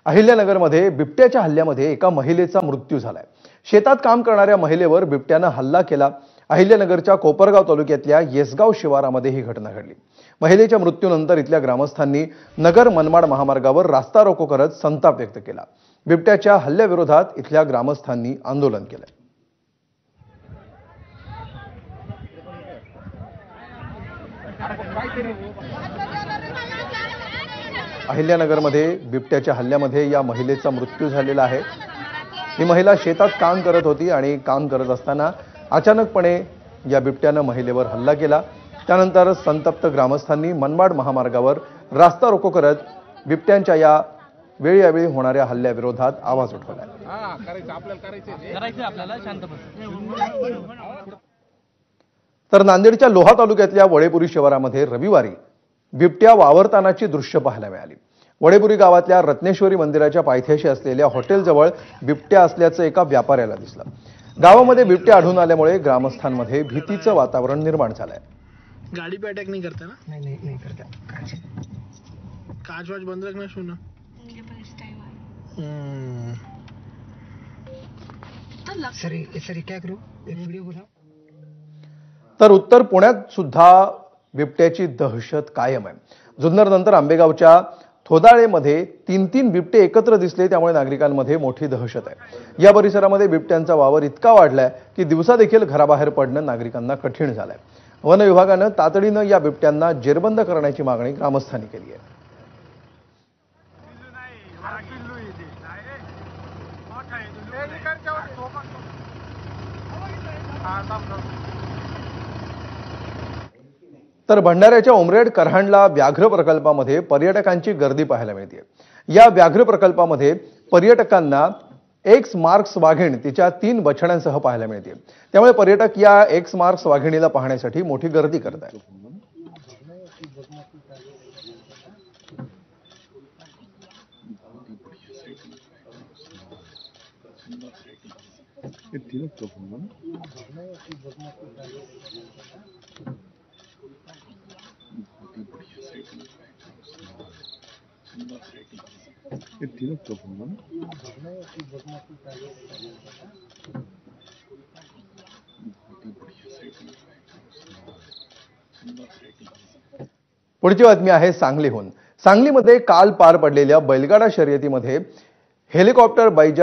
अहिल्यानगरमध्ये बिबट्याच्या हल्ल्यामध्ये एका महिलेचा मृत्यू झालाय। शेतात काम करणाऱ्या महिलेवर बिबट्याने हल्ला केला। अहिल्यानगरच्या कोपरगाव तालुक्यातल्या येसगाव शिवारामध्ये ही घटना घडली। महिलेच्या मृत्यूनंतर इथल्या ग्रामस्थांनी नगर मनमाड महामार्गावर रास्ता रोको करत संताप व्यक्त केला। बिबट्याच्या हल्ल्याविरोधात इथल्या ग्रामस्थांनी आंदोलन केलं। अहिल्यानगरमध्ये बिबट्याच्या हल्ल्यामध्ये या महिलेचा मृत्यू झालेला आहे। ही महिला शेतात काम करत होती आणि काम करत असताना अचानकपणे या बिबट्याने महिलेवर हल्ला केला। त्यानंतर संतप्त ग्रामस्थांनी मनमाड महामार्गावर रास्ता रोको करत बिबट्यांच्या या वेळोवेळी होणाऱ्या हल्ल्याविरोधात आवाज उठवला। तर नांदेडच्या लोहा तालुक्यातल्या वडेपुरी शिवारामध्ये रविवारी बिबट्या वावरतानाची दृश्य पाहायला मिळाली। वडेपुरी गावातल्या रत्नेश्वरी मंदिराच्या पायथ्याशी असलेल्या हॉटेलजवळ बिबट्या असल्याचं एका व्यापाऱ्याला दिसलं। गावामध्ये बिबट्या आढळून आल्यामुळे ग्रामस्थांमध्ये भीतीचं वातावरण निर्माण झालंय। गाड़ी पे अटैक नहीं करता ना? नहीं करता। कांच वाच बंद रखना सुना। सर क्या करूं? एक वीडियो बोला। तर उत्तर पुण्यात सुद्धा बिबट्याची दहशत कायम आहे। जुन्नर नंतर आंबेगावच्या थोदाळेमध्ये तीन बिबटे एकत्र दिसले, त्यामुळे नागरिकांमध्ये मोठी दहशत आहे। या परिसरामध्ये बिबट्यांचा वावर इतका वाढलाय की दिवसा देखील घराबाहेर पडणं नागरिकांना कठीण झालंय। वन विभागानं तातडीनं या बिबट्यांना जेरबंद करण्याची मागणी ग्रामस्थांनी केली आहे। तर भंडाऱ्याच्या उमरेड करहांडला व्याघ्र प्रकल्पामध्ये पर्यटकांची गर्दी पाहायला मिळते। या व्याघ्र प्रकल्पामध्ये पर्यटकांना एक्स मार्क्स वाघीण तिच्या 3 बछड्यांसह पाहायला मिळते। त्यामुळे पर्यटक या एक्स मार्क्स वाघिणीला पाहण्यासाठी मोठी गर्दी करत आहेत। पुढची बातमी आहे सांगलीहून। सांगलीमध्ये काल पार पडलेल्या बैलगाडा शर्यतीमध्ये हेलिकॉप्टर बाईजा